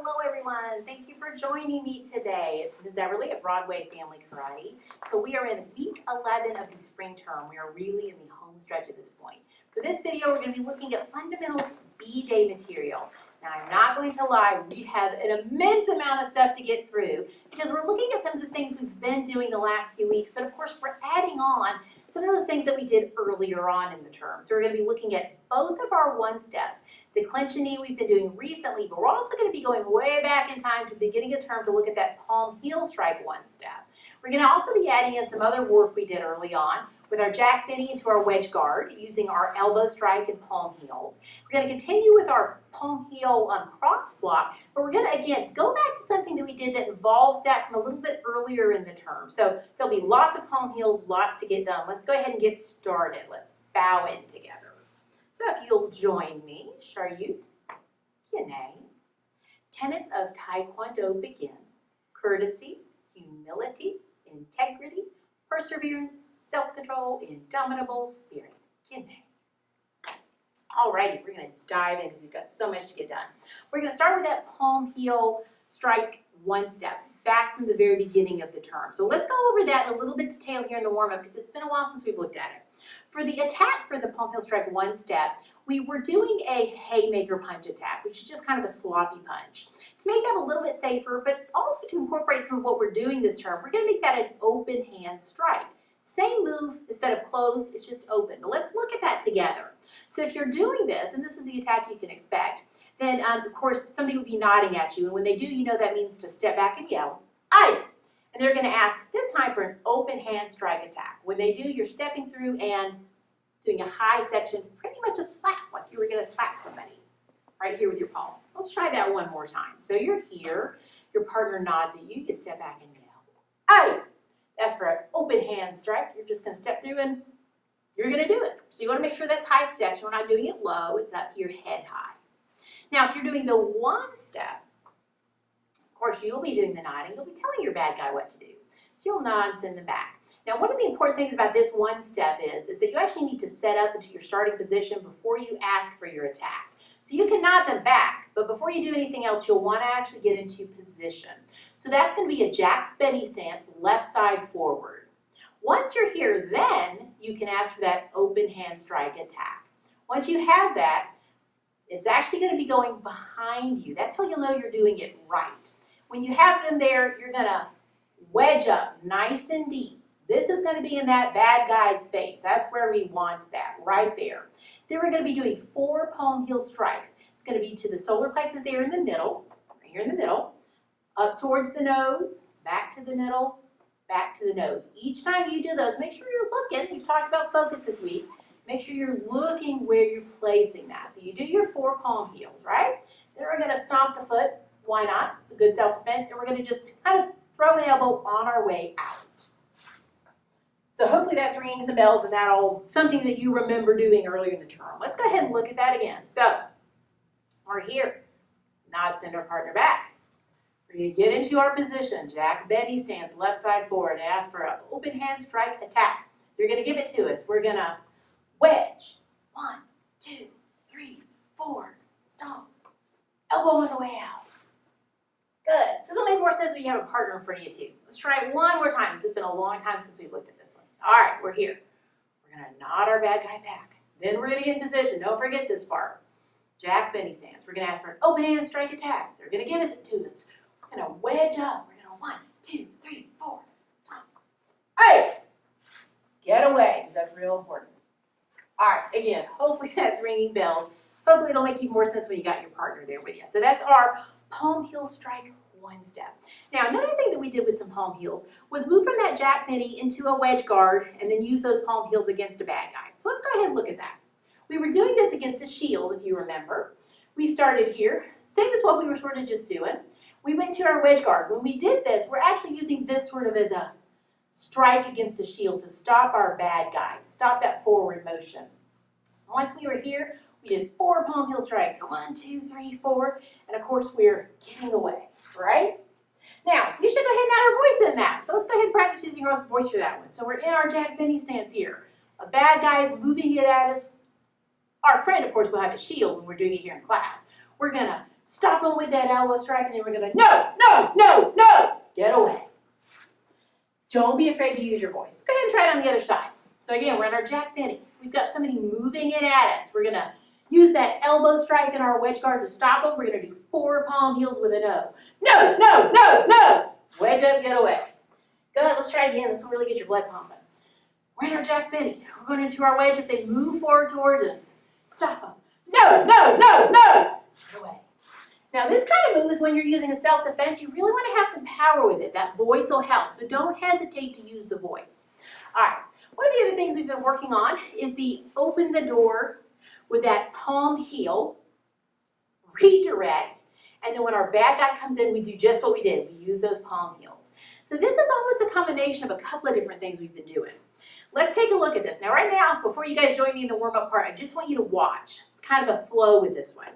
Hello everyone, thank you for joining me today. It's Ms. Doubrley of Broadway Family Karate. So we are in week 11 of the spring term. We are really in the home stretch at this point. For this video, we're going to be looking at fundamentals B-Day material. Now I'm not going to lie, we have an immense amount of stuff to get through because we're looking at some of the things we've been doing the last few weeks, but of course we're adding on some of those things that we did earlier on in the term. So we're going to be looking at both of our one-steps. The clinch and knee we've been doing recently, but we're also going to be going way back in time to the beginning of term to look at that Palmheel Strike one-step. We're going to also be adding in some other work we did early on with our jack benny into our wedge guard using our elbow strike and palm heels. We're going to continue with our Palmheel cross block, but we're going to, again, go back to something that we did that involves that from a little bit earlier in the term. So there'll be lots of palm heels, lots to get done. Let's go ahead and get started. Let's bow in together. So if you'll join me, Sharyut, Kine. Tenets of Taekwondo begin. Courtesy, humility, integrity, perseverance, self-control, indomitable spirit. Kine. Alrighty, we're going to dive in because we've got so much to get done. We're going to start with that Palmheel Strike one-step, back from the very beginning of the term. So let's go over that in a little bit of detail here in the warm-up because it's been a while since we've looked at it. For the attack for the Palmheel Strike one-step, we were doing a haymaker punch attack, which is just kind of a sloppy punch. To make that a little bit safer, but also to incorporate some of what we're doing this term, we're going to make that an open hand strike. Same move, instead of closed, it's just open. But let's look at that together. So if you're doing this, and this is the attack you can expect, then of course somebody will be nodding at you, and when they do, you know that means to step back and yell, "Aye!" And they're going to ask this time for an open hand strike attack. When they do, you're stepping through and doing a high section, pretty much a slap, like you were going to slap somebody right here with your palm. Let's try that one more time. So you're here, your partner nods at you, you step back and yell, "Aye!" That's for an open hand strike. You're just going to step through and you're going to do it. So you want to make sure that's high section. We're not doing it low. It's up here head high. Now, if you're doing the one step, of course, you'll be doing the nodding. You'll be telling your bad guy what to do. So you'll nod and send them back. Now, one of the important things about this one step is that you actually need to set up into your starting position before you ask for your attack. So you can nod them back, but before you do anything else, you'll want to actually get into position. So that's going to be a jack benny stance, left side forward. Once you're here, then you can ask for that open hand strike attack. Once you have that, it's actually going to be going behind you. That's how you'll know you're doing it right. When you have them there, you're going to wedge up nice and deep. This is going to be in that bad guy's face. That's where we want that, right there. Then we're going to be doing 4 Palmheel strikes. It's going to be to the solar plexus there in the middle, right here in the middle, up towards the nose, back to the middle, back to the nose. Each time you do those, make sure you're looking. We've talked about focus this week. Make sure you're looking where you're placing that. So you do your 4 palm heels, right? Then we're going to stomp the foot. Why not? It's a good self-defense. And we're going to just kind of throw an elbow on our way out. So hopefully that's ringing some bells and that'll something that you remember doing earlier in the term. Let's go ahead and look at that again. So we're here. Nod, send our partner back. We're going to get into our position. Jack benny stance, left side forward, and ask for an open hand strike attack. You're going to give it to us. We're going to wedge. 1, 2, 3, 4. Stomp. Elbow on the way out. Good. This will make more sense when you have a partner in front of you too. Let's try it one more time. It's been a long time since we've looked at this one. All right, we're here. We're going to nod our bad guy back. Then we're going to get in position. Don't forget this part. Jack benny stance. We're going to ask for an open hand strike attack. They're going to give us it to us. We're going to wedge up. We're going to 1, 2, 3, 4. Hey! Get away, because that's real important. All right, again, hopefully that's ringing bells. Hopefully it'll make even more sense when you got your partner there with you. So that's our Palmheel Strike one step. Now, another thing that we did with some palm heels was move from that jack benny into a wedge guard and then use those palm heels against a bad guy. So let's go ahead and look at that. We were doing this against a shield, if you remember. We started here, same as what we were sort of just doing. We went to our wedge guard. When we did this, we're actually using this sort of as a strike against a shield to stop our bad guy, to stop that forward motion. Once we were here, we did 4 Palmheel strikes. 1, 2, 3, 4. And of course, we're getting away, right? Now, you should go ahead and add our voice in that. So let's go ahead and practice using our voice for that one. So we're in our jack benny stance here. A bad guy is moving it at us. Our friend, of course, will have a shield when we're doing it here in class. We're going to stop them with that elbow strike, and then we're gonna, no, no, no, no, get away. Don't be afraid to use your voice. Go ahead and try it on the other side. So again, we're in our Jack Benny. We've got somebody moving in at us. We're gonna use that elbow strike in our wedge guard to stop them. We're gonna do 4 palm heels with an O. No, no, no, no. Wedge up, get away. Go ahead, let's try it again. This will really get your blood pumping. We're in our Jack Benny. We're going into our wedges. They move forward towards us. Stop them. No, no, no, no. Get away. Now this kind of move is when you're using a self-defense. You really want to have some power with it. That voice will help. So don't hesitate to use the voice. All right. One of the other things we've been working on is the open the door with that palm heel, redirect, and then when our bad guy comes in, we do just what we did. We use those palm heels. So this is almost a combination of a couple of different things we've been doing. Let's take a look at this. Now right now, before you guys join me in the warm-up part, I just want you to watch. It's kind of a flow with this one.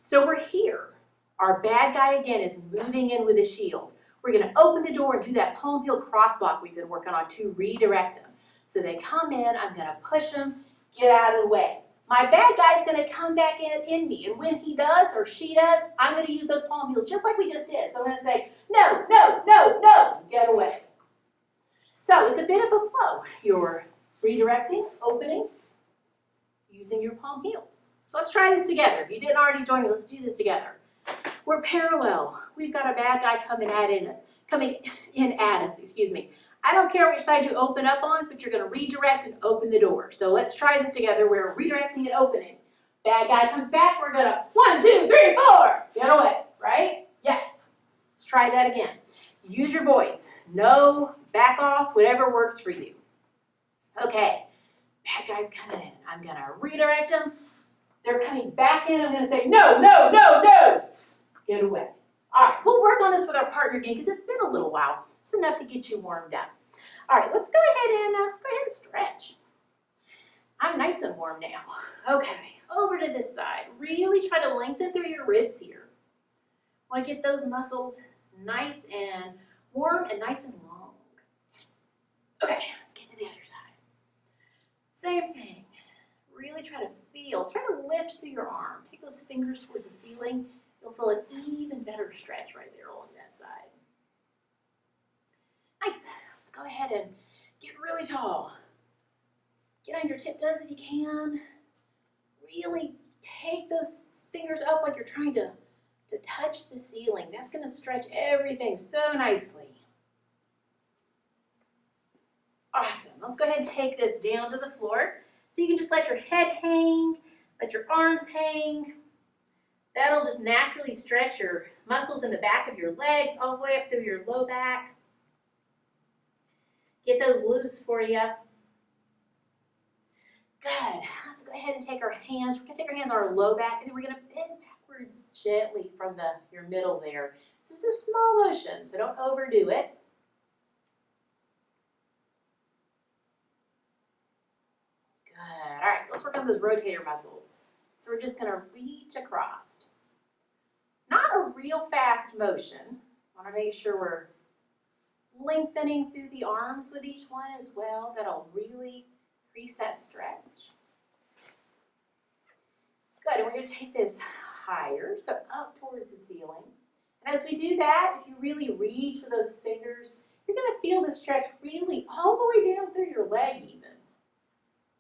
So we're here. Our bad guy again is moving in with a shield. We're going to open the door and do that Palmheel Cross Block we've been working on to redirect them. So they come in, I'm going to push them, get out of the way. My bad guy's going to come back in me, and when he does or she does, I'm going to use those palm heels just like we just did. So I'm going to say, no, no, no, no, get away. So it's a bit of a flow. You're redirecting, opening, using your palm heels. So let's try this together. If you didn't already join me, let's do this together. We're parallel. We've got a bad guy coming in at us, excuse me. I don't care which side you open up on, but you're going to redirect and open the door. So let's try this together. We're redirecting and opening. Bad guy comes back. We're going to 1, 2, 3, 4. Get away, right? Yes. Let's try that again. Use your voice. No, back off, whatever works for you. Okay. Bad guy's coming in. I'm going to redirect them. They're coming back in. I'm going to say, no, no, no, no. Get away. All right. We'll work on this with our partner again because it's been a little while. It's enough to get you warmed up. All right, let's go ahead and stretch. I'm nice and warm now. Okay, over to this side. Really try to lengthen through your ribs here. Want to get those muscles nice and warm and nice and long. Okay, let's get to the other side. Same thing. Really try to try to lift through your arm. Take those fingers towards the ceiling. You'll feel an even better stretch right there along that side. Nice. Let's go ahead and get really tall. Get on your tiptoes if you can. Really take those fingers up like you're trying to touch the ceiling. That's going to stretch everything so nicely. Awesome. Let's go ahead and take this down to the floor. So you can just let your head hang, let your arms hang. That'll just naturally stretch your muscles in the back of your legs all the way up through your low back. Get those loose for you. Good. Let's go ahead and take our hands. We're going to take our hands on our low back, and then we're going to bend backwards gently from your middle there. This is a small motion, so don't overdo it. Good. All right, let's work on those rotator muscles. So we're just going to reach across. Not a real fast motion. I want to make sure we're lengthening through the arms with each one as well. That'll really increase that stretch. Good, and we're going to take this higher, so up towards the ceiling. And as we do that, if you really reach with those fingers, you're going to feel the stretch really all the way down through your leg even.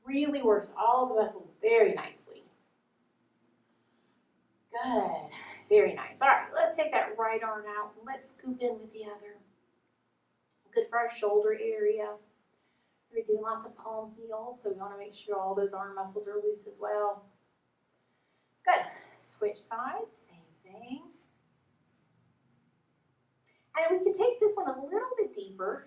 Really works all the muscles very nicely. Good, very nice. All right, let's take that right arm out and let's scoop in with the other. Good for our shoulder area. We're doing lots of palm heels, so we want to make sure all those arm muscles are loose as well. Good. Switch sides, same thing. And we can take this one a little bit deeper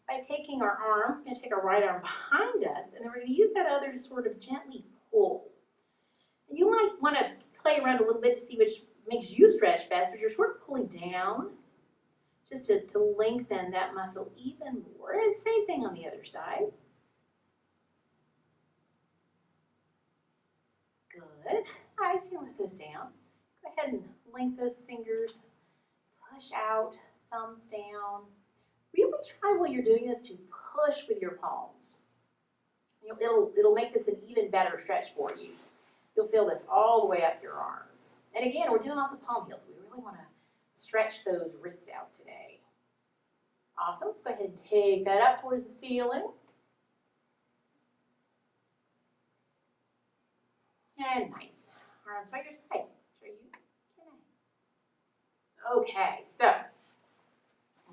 by taking our arm, we're going to take our right arm behind us, and then we're going to use that other to sort of gently pull. And you might want to play around a little bit to see which makes you stretch best, but you're sort of pulling down just to lengthen that muscle even more. And same thing on the other side. Good. All right, so you lift this down. Go ahead and link those fingers. Push out, thumbs down. Really try while you're doing this to push with your palms. It'll make this an even better stretch for you. You'll feel this all the way up your arm. heels. And again, we're doing lots of palm heels. We really want to stretch those wrists out today. Awesome. Let's go ahead and take that up towards the ceiling. And nice. Arms by your side. Sure you can. Okay, so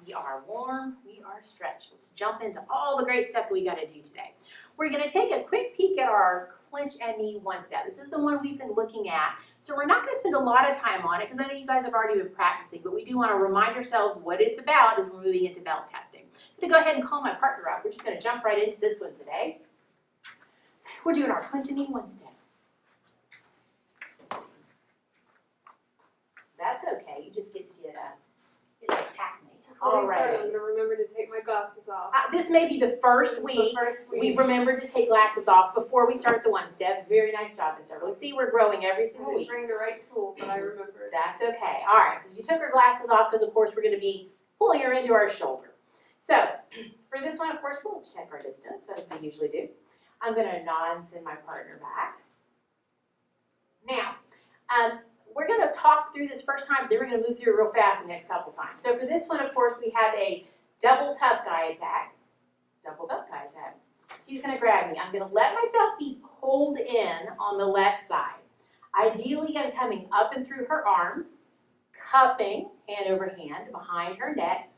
we are warm, we are stretched. Let's jump into all the great stuff that we got to do today. We're going to take a quick peek at our clinch and knee one step. This is the one we've been looking at. So we're not going to spend a lot of time on it because I know you guys have already been practicing, but we do want to remind ourselves what it's about as we're moving into belt testing. I'm going to go ahead and call my partner up. We're just going to jump right into this one today. We're doing our clinch and knee one step. That's okay. You just get to get a attack me. All right. I'm going to remember to take my glasses off. This may be the first week. We've remembered to take glasses off before we start the one step. Very nice job, Miss Doubrley. See, we're growing every single week. I didn't bring the right tool, but I remembered. That's okay. All right. So you took her glasses off because, of course, we're going to be pulling her into our shoulder. So for this one, of course, we'll check our distance, as we usually do. I'm going to nod and send my partner back. Now, we're going to talk through this first time, then we're going to move through it real fast the next couple times. So for this one, of course, we have a double tough guy attack. Double tough guy attack. She's going to grab me. I'm going to let myself be pulled in on the left side. Ideally, I'm coming up and through her arms, cupping hand over hand behind her neck,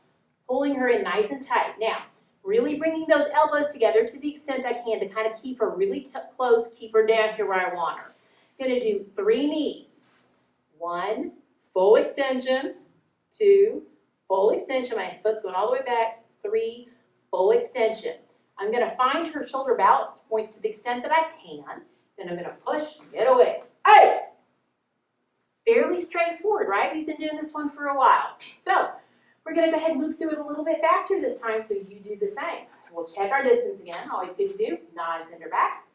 pulling her in nice and tight. Now, really bringing those elbows together to the extent I can to kind of keep her really close, keep her down here where I want her. I'm going to do 3 knees. 1, full extension. 2, full extension. My foot's going all the way back. 3, full extension. I'm going to find her shoulder balance points to the extent that I can. Then I'm going to push and get away. Hey! Fairly straightforward, right? We've been doing this one for a while. So we're going to go ahead and move through it a little bit faster this time so you do the same. We'll check our distance again. Always good to do. Nod and send her back.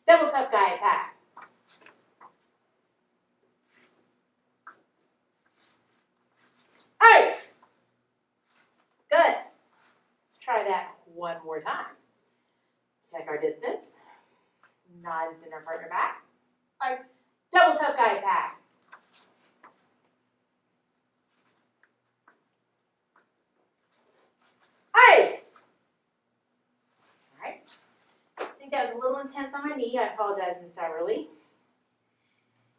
Double tough guy attack. Hey! Good. Let's try that one more time. Check our distance. Nod and send our partner back. All right. Double tough guy attack. Hey! All right. I think that was a little intense on my knee. I apologize, Miss Doubrley.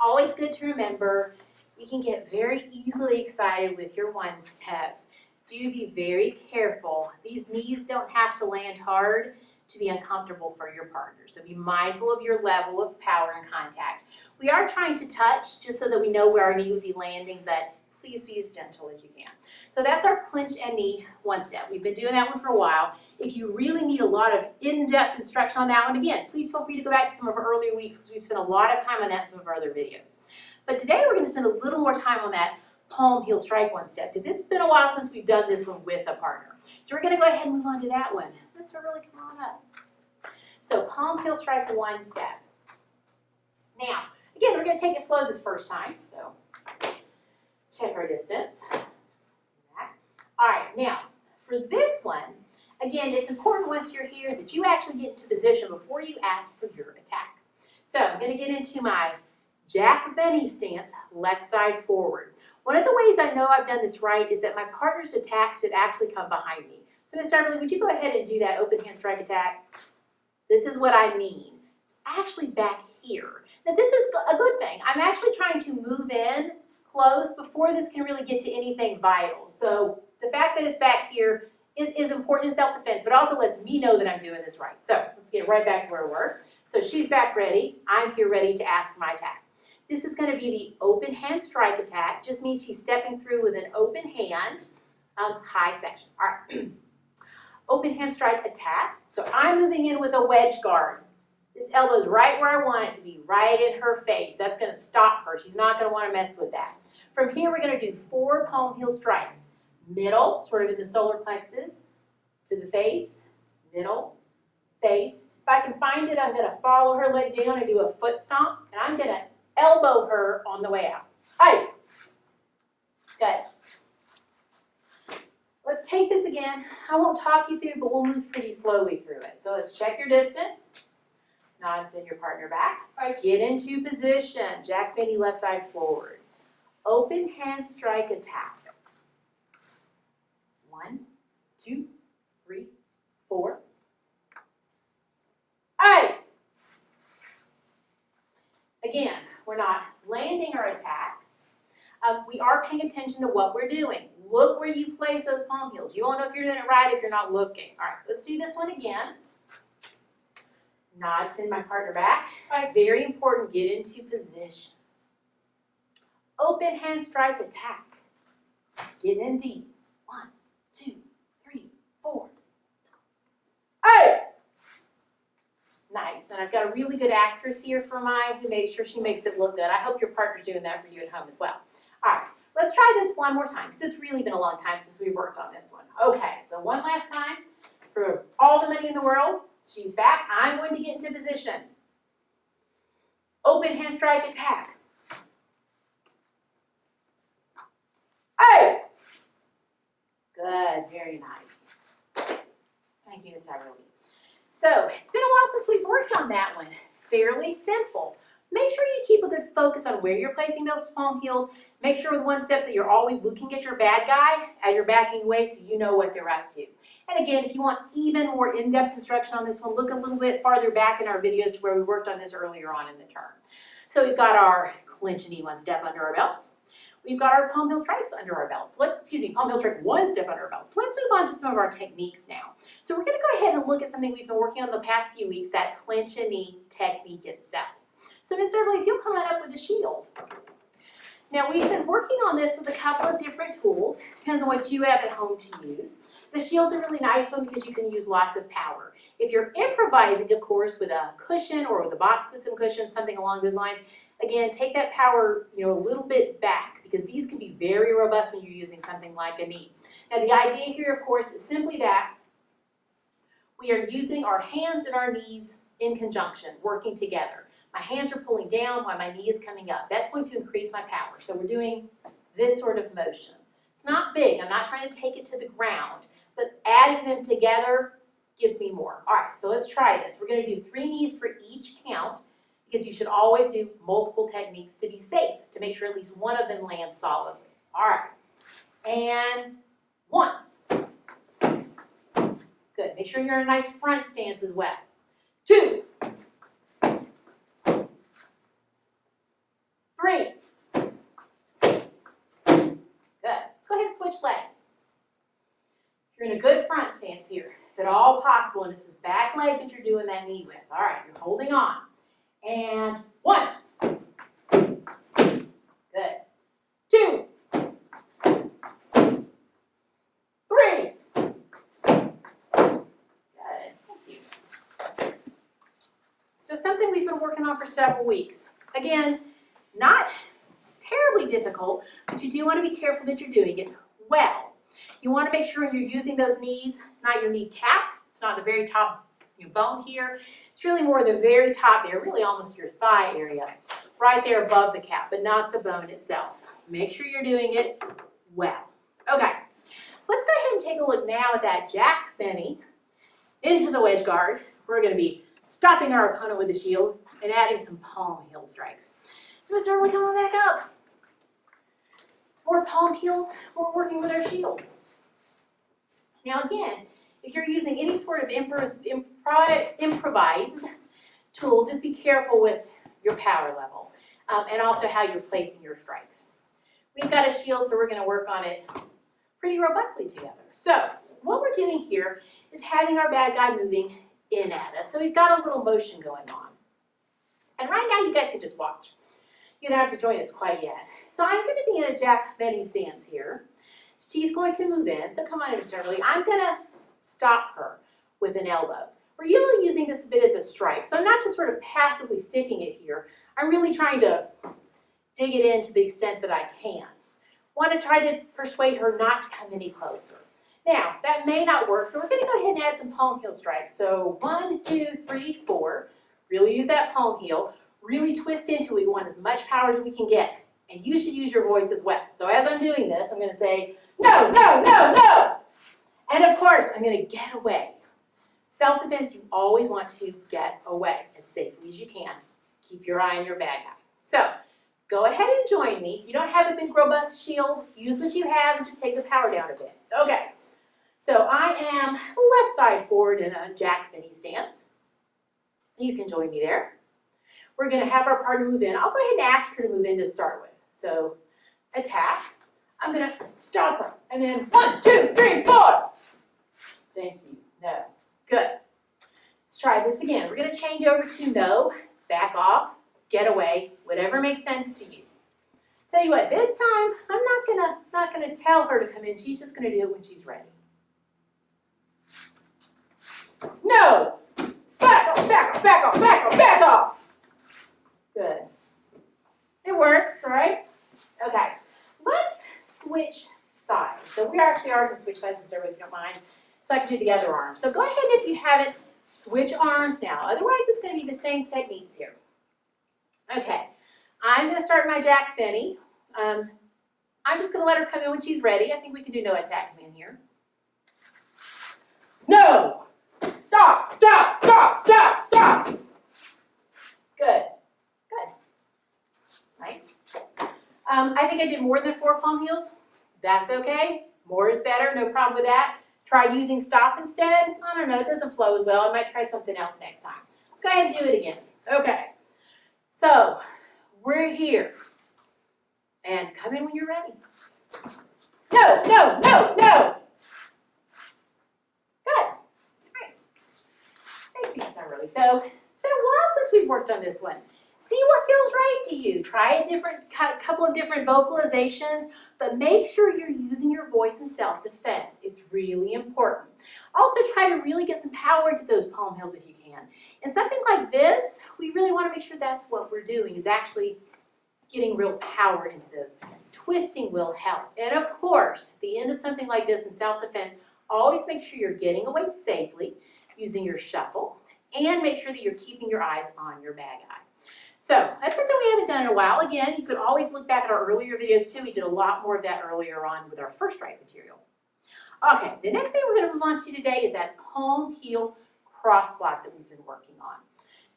Always good to remember, you can get very easily excited with your one steps. Do be very careful. These knees don't have to land hard to be uncomfortable for your partner. So be mindful of your level of power and contact. We are trying to touch just so that we know where our knee would be landing, but please be as gentle as you can. So that's our clinch and knee one step. We've been doing that one for a while. If you really need a lot of in-depth instruction on that one, again, please feel free to go back to some of our earlier weeks because we've spent a lot of time on that in some of our other videos. But today we're going to spend a little more time on that Palmheel Strike one step because it's been a while since we've done this one with a partner. So we're going to go ahead and move on to that one. Let's really come on up. So Palmheel Strike one step. Now, again, we're going to take it slow this first time. So check our distance. All right, now for this one, again, it's important once you're here that you actually get into position before you ask for your attack. So I'm going to get into my Jack Benny stance, left side forward. One of the ways I know I've done this right is that my partner's attack should actually come behind me. So Ms. Doubrley, would you go ahead and do that open hand strike attack? This is what I mean. It's actually back here. Now this is a good thing. I'm actually trying to move in close before this can really get to anything vital. So the fact that it's back here is important in self-defense, but also lets me know that I'm doing this right. So let's get right back to where we were. So she's back ready. I'm here ready to ask for my attack. This is going to be the open hand strike attack. Just means she's stepping through with an open hand, high section. All right. Open hand strike attack. So I'm moving in with a wedge guard. This elbow's right where I want it to be, right in her face. That's going to stop her. She's not going to want to mess with that. From here, we're going to do 4 palmheel strikes. Middle, sort of in the solar plexus, to the face, middle, face. If I can find it, I'm going to follow her leg down and do a foot stomp, and I'm going to elbow her on the way out. Hey! Good. Let's take this again. I won't talk you through, but we'll move pretty slowly through it. So let's check your distance. Nod, send your partner back. Right. Get into position. Jack Benny left side forward. Open hand strike attack. 1, 2, 3, 4. All right. Again, we're not landing our attacks. We are paying attention to what we're doing. Look where you place those palm heels. You won't know if you're doing it right if you're not looking. All right, let's do this one again. Nod, send my partner back. Right. Very important, get into position. Open hand strike attack. Get in deep. 1, 2, 3, 4. Hey! Nice, and I've got a really good actress here for mine who makes sure she makes it look good. I hope your partner's doing that for you at home as well. All right, let's try this one more time because it's really been a long time since we worked on this one. Okay, so one last time for all the money in the world. She's back. I'm going to get into position. Open hand strike attack. Hey! Good, very nice. Thank you, Miss Doubrley. So, it's been a while since we've worked on that one. Fairly simple. Make sure you keep a good focus on where you're placing those palm heels. Make sure with one step that you're always looking at your bad guy as you're backing away so you know what they're up to. And again, if you want even more in-depth instruction on this one, look a little bit farther back in our videos to where we worked on this earlier on in the term. So we've got our clinch knee one step under our belts. We've got our Palmheel Strikes under our belts. Palmheel Strike one step under our belts. Let's move on to some of our techniques now. So we're going to go ahead and look at something we've been working on the past few weeks, that clinch a knee technique itself. So Ms. Doubrley, if you'll come on up with the shield. Now we've been working on this with a couple of different tools. Depends on what you have at home to use. The shield's a really nice one because you can use lots of power. If you're improvising, of course, with a cushion or with a box with some cushions, something along those lines, again, take that power, a little bit back because these can be very robust when you're using something like a knee. Now the idea here, of course, is simply that we are using our hands and our knees in conjunction, working together. My hands are pulling down while my knee is coming up. That's going to increase my power. So we're doing this sort of motion. It's not big. I'm not trying to take it to the ground, but adding them together gives me more. All right, so let's try this. We're going to do 3 knees for each count because you should always do multiple techniques to be safe, to make sure at least one of them lands solidly. All right, and 1. Good. Make sure you're in a nice front stance as well. 2. 3. Good. Let's go ahead and switch legs. You're in a good front stance here, if at all possible, and it's this back leg that you're doing that knee with. All right, you're holding on. And 1. Good. 2. 3. Good. Thank you. So something we've been working on for several weeks. Again, not terribly difficult, but you do want to be careful that you're doing it well. You want to make sure when you're using those knees, it's not your knee cap, it's not the very top bone here. It's really more the very top there, really almost your thigh area, right there above the cap, but not the bone itself. Make sure you're doing it well. Okay, let's go ahead and take a look now at that Jack Benny into the wedge guard. We're going to be stopping our opponent with the shield and adding some Palmheel strikes. So Ms. Doubrley, come on back up. More palm heels, we're working with our shield. Now again, if you're using any sort of improvised tool, just be careful with your power level and also how you're placing your strikes. We've got a shield, so we're going to work on it pretty robustly together. So what we're doing here is having our bad guy moving in at us. So we've got a little motion going on. And right now you guys can just watch. You don't have to join us quite yet. So I'm going to be in a Jack Benny stance here. She's going to move in. So come on, Ms. Doubrley. I'm going to stop her with an elbow. We're usually using this a bit as a strike. So I'm not just sort of passively sticking it here. I'm really trying to dig it in to the extent that I can. Want to try to persuade her not to come any closer. Now, that may not work, so we're going to go ahead and add some Palmheel strikes. So 1, 2, 3, 4. Really use that palm heel. Really twist into it. We want as much power as we can get. And you should use your voice as well. So as I'm doing this, I'm going to say, no, no, no, no. And of course, I'm going to get away. Self-defense, you always want to get away as safely as you can. Keep your eye on your bad guy. So, go ahead and join me. If you don't have a big robust shield, use what you have and just take the power down a bit. Okay, so I am left side forward in a Jack Benny stance. You can join me there. We're going to have our partner move in. I'll go ahead and ask her to move in to start with. So, attack. I'm going to stop her. And then 1, 2, 3, 4. Thank you. No. Good. Let's try this again. We're going to change over to no, back off, get away, whatever makes sense to you. Tell you what, this time I'm not gonna tell her to come in. She's just gonna do it when she's ready. No! Back off, back off, back off, back off, back off! Good. It works, right? Okay. Let's switch sides. So we actually are gonna switch sides, Mr. Everybody, if you don't mind. So I can do the other arm. So go ahead if you haven't, switch arms now. Otherwise it's gonna be the same techniques here. Okay. I'm gonna start my Jack Benny. I'm just gonna let her come in when she's ready. I think we can do no attack command here. No! Stop, stop, stop, stop, stop! Good, good. Nice. I think I did more than 4 palm heels. That's okay. More is better, no problem with that. Try using stop instead. I don't know, it doesn't flow as well. I might try something else next time. Let's go ahead and do it again. Okay. So, we're here. And come in when you're ready. No, no, no, no! Good. All right. Thank you, Summerly. So, it's been a while since we've worked on this one. See what feels right to you. Try a couple of different vocalizations, but make sure you're using your voice in self-defense. It's really important. Also, try to really get some power into those palm heels if you can. And something like this, we really want to make sure that's what we're doing, is actually getting real power into those. Twisting will help. And of course, at the end of something like this in self-defense, always make sure you're getting away safely using your shuffle, and make sure that you're keeping your eyes on your bad guy. So that's something we haven't done in a while. Again, you could always look back at our earlier videos too. We did a lot more of that earlier on with our first strike material. Okay, the next thing we're going to move on to today is that Palmheel Cross Block that we've been working on.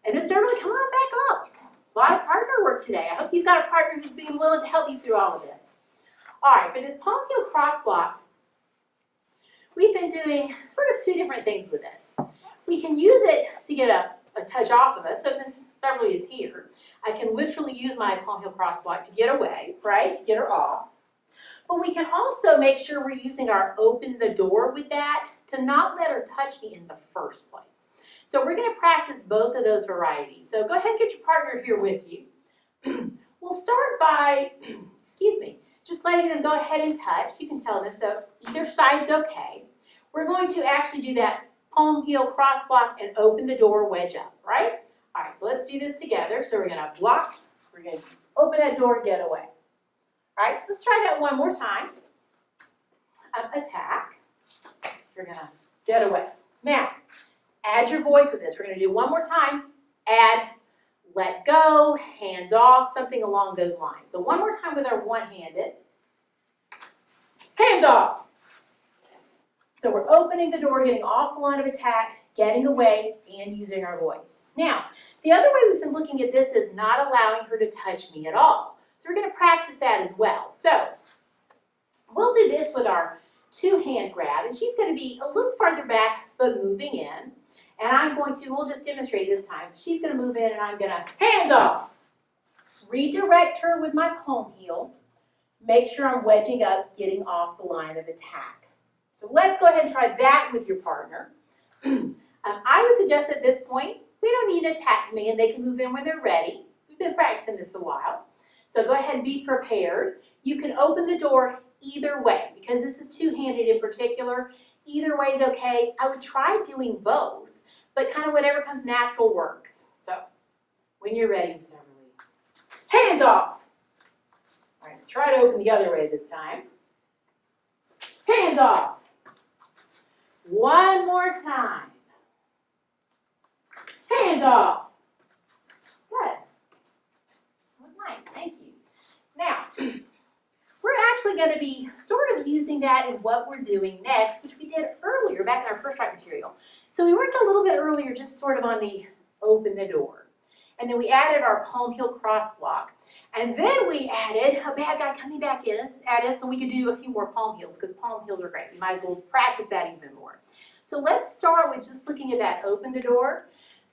And Mr. Doubrley, come on back up. A lot of partner work today. I hope you've got a partner who's being willing to help you through all of this. All right, for this Palmheel Cross Block, we've been doing sort of 2 different things with this. We can use it to get a touch off of us. So if Ms. Doubrley is here, I can literally use my Palmheel Cross Block to get away, right, to get her off. But we can also make sure we're using our open the door with that to not let her touch me in the first place. So we're going to practice both of those varieties. So go ahead and get your partner here with you. We'll start by, excuse me, just letting them go ahead and touch. You can tell them, so either side's okay. We're going to actually do that Palmheel Cross Block and open the door, wedge up, right? All right, so let's do this together. So we're going to block, we're going to open that door, get away. All right, let's try that one more time. Attack. You're going to get away. Now, add your voice with this. We're going to do one more time. Add, let go, hands off, something along those lines. So one more time with our one-handed. Hands off. So we're opening the door, getting off the line of attack, getting away, and using our voice. Now, the other way we've been looking at this is not allowing her to touch me at all. So we're going to practice that as well. So we'll do this with our 2-hand grab, and she's going to be a little farther back, but moving in. And I'm going to, we'll just demonstrate this time. So she's going to move in, and I'm going to hands off. Redirect her with my palm heel. Make sure I'm wedging up, getting off the line of attack. So let's go ahead and try that with your partner. I would suggest at this point, we don't need an attack command. They can move in when they're ready. We've been practicing this a while. So go ahead and be prepared. You can open the door either way, because this is 2-handed in particular. Either way is okay. I would try doing both, but kind of whatever comes natural works. So when you're ready, Ms. Everly. Hands off. All right, try to open the other way this time. Hands off. One more time. Hands off. Good. Well, nice, thank you. Now, we're actually going to be sort of using that in what we're doing next, which we did earlier back in our first strike material. So we worked a little bit earlier just sort of on the open the door. And then we added our Palmheel Cross Block. And then we added a bad guy coming back at us so we could do a few more palm heels because palm heels are great. You might as well practice that even more. So let's start with just looking at that open the door.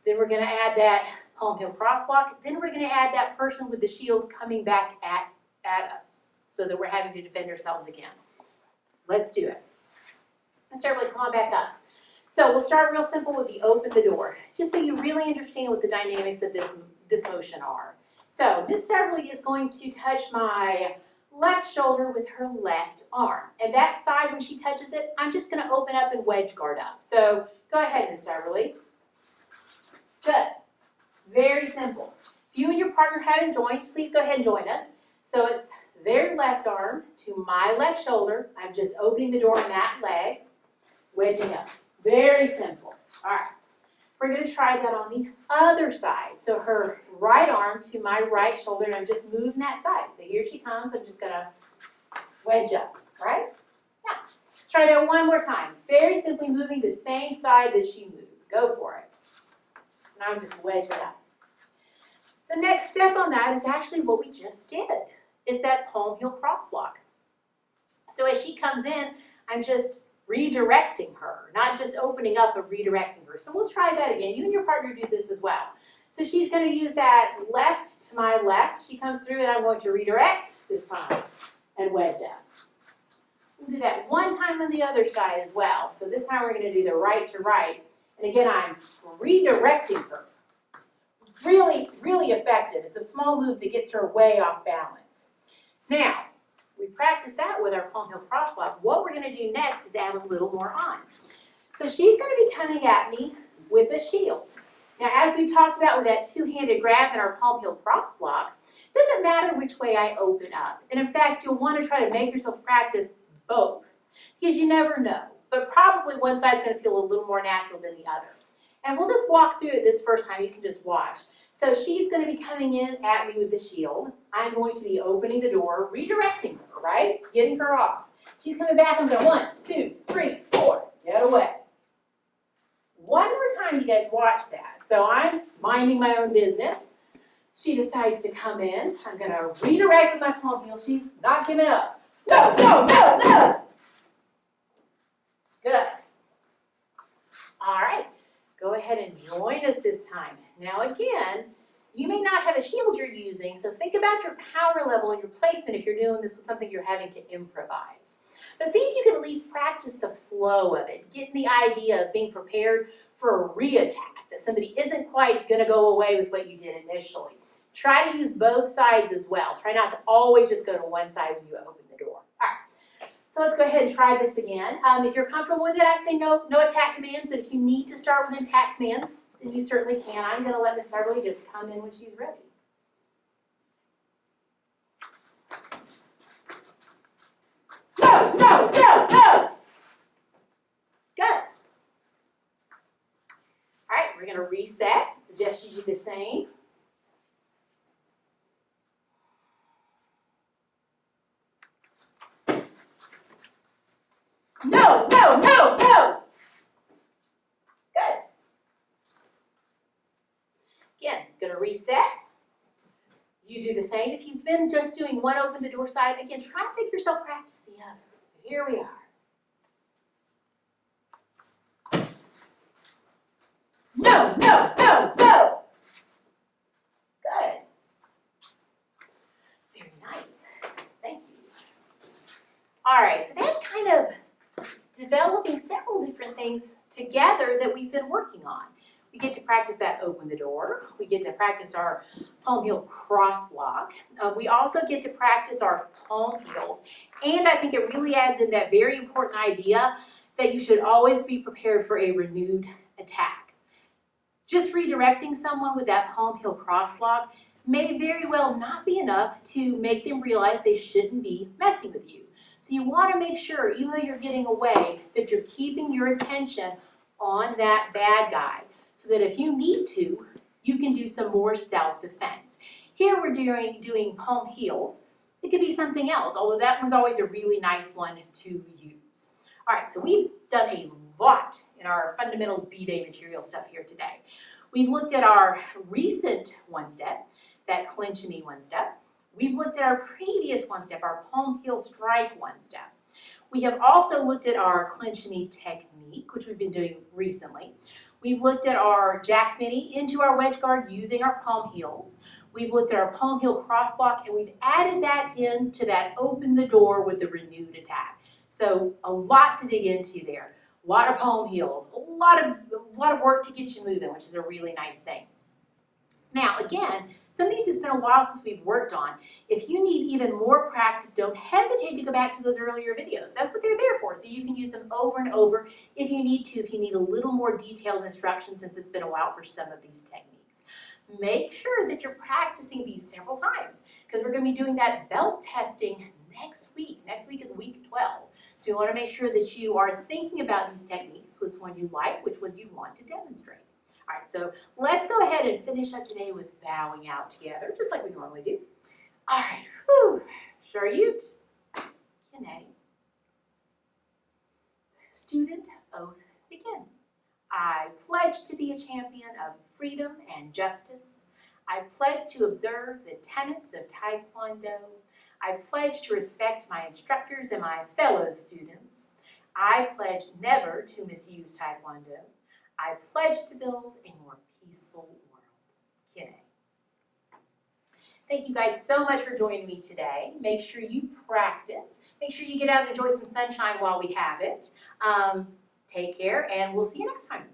Then we're going to add that Palmheel Cross Block. Then we're going to add that person with the shield coming back at us so that we're having to defend ourselves again. Let's do it. Let's start with come on back up. So we'll start real simple with the open the door, just so you really understand what the dynamics of this motion are. So Miss Doubrley is going to touch my left shoulder with her left arm. And that side, when she touches it, I'm just going to open up and wedge guard up. So go ahead, Miss Doubrley. Good. Very simple. If you and your partner haven't joined, please go ahead and join us. So it's their left arm to my left shoulder. I'm just opening the door on that leg, wedging up. Very simple. All right. We're going to try that on the other side. So her right arm to my right shoulder, and I'm just moving that side. So here she comes. I'm just going to wedge up, right? Yeah. Let's try that one more time. Very simply moving the same side that she moves. Go for it. And I'm just wedging up. The next step on that is actually what we just did. It's that Palmheel Cross Block. So as she comes in, I'm just redirecting her, not just opening up but redirecting her. So we'll try that again. You and your partner do this as well. So she's going to use that left to my left. She comes through and I'm going to redirect this time and wedge up. We'll do that one time on the other side as well. So this time we're going to do the right to right. And again, I'm redirecting her. Really, really effective. It's a small move that gets her way off balance. Now, we practice that with our Palmheel Cross Block. What we're going to do next is add a little more on. So she's going to be coming at me with a shield. Now, as we've talked about with that two-handed grab in our Palmheel Cross Block, it doesn't matter which way I open up. And in fact, you'll want to try to make yourself practice both because you never know. But probably one side's going to feel a little more natural than the other. And we'll just walk through it this first time. You can just watch. So she's going to be coming in at me with the shield. I'm going to be opening the door, redirecting her, right? Getting her off. She's coming back. I'm going 1, 2, 3, 4. Get away. One more time, you guys watch that. So I'm minding my own business. She decides to come in. I'm going to redirect with my palm heel. She's not giving up. No, no, no, no. Good. All right. Go ahead and join us this time. Now again, you may not have a shield you're using, so think about your power level and your placement if you're doing this with something you're having to improvise. But see if you can at least practice the flow of it, getting the idea of being prepared for a re-attack, that somebody isn't quite going to go away with what you did initially. Try to use both sides as well. Try not to always just go to one side when you open the door. All right. So let's go ahead and try this again. If you're comfortable with it, I say no attack commands, but if you need to start with an attack command, then you certainly can. I'm going to let Miss Doubrley just come in when she's ready. No, no, no, no! Good. All right, we're going to reset. I suggest you do the same. No, no, no, no! Good. Again, going to reset. You do the same. If you've been just doing one open the door side, again, try to make yourself practice the other. Here we are. No, no, no, no! Good. Very nice. Thank you. All right, so that's kind of developing several different things together that we've been working on. We get to practice that open the door. We get to practice our Palmheel Cross Block. We also get to practice our palm heels. And I think it really adds in that very important idea that you should always be prepared for a renewed attack. Just redirecting someone with that Palmheel Cross Block may very well not be enough to make them realize they shouldn't be messing with you. So you want to make sure, even though you're getting away, that you're keeping your attention on that bad guy so that if you need to, you can do some more self-defense. Here we're doing palm heels. It could be something else, although that one's always a really nice one to use. All right, so we've done a lot in our fundamentals B-Day material stuff here today. We've looked at our recent one-step, that clinch knee one-step. We've looked at our previous one-step, our Palmheel Strike one-step. We have also looked at our clinch knee technique, which we've been doing recently. We've looked at our jack mini into our wedge guard using our palm heels. We've looked at our Palmheel Cross Block, and we've added that into that open the door with the renewed attack. So a lot to dig into there. A lot of palm heels, a lot of work to get you moving, which is a really nice thing. Now, again, some of these has been a while since we've worked on. If you need even more practice, don't hesitate to go back to those earlier videos. That's what they're there for, so you can use them over and over if you need to, if you need a little more detailed instruction since it's been a while for some of these techniques. Make sure that you're practicing these several times because we're going to be doing that belt testing next week. Next week is week 12. So you want to make sure that you are thinking about these techniques, which one you like, which one you want to demonstrate. All right, so let's go ahead and finish up today with bowing out together, just like we normally do. All right, whew. Sharyut, Kine. Student oath begin. I pledge to be a champion of freedom and justice. I pledge to observe the tenets of Taekwondo. I pledge to respect my instructors and my fellow students. I pledge never to misuse Taekwondo. I pledge to build a more peaceful world. Kine. Thank you guys so much for joining me today. Make sure you practice. Make sure you get out and enjoy some sunshine while we have it. Take care, and we'll see you next time.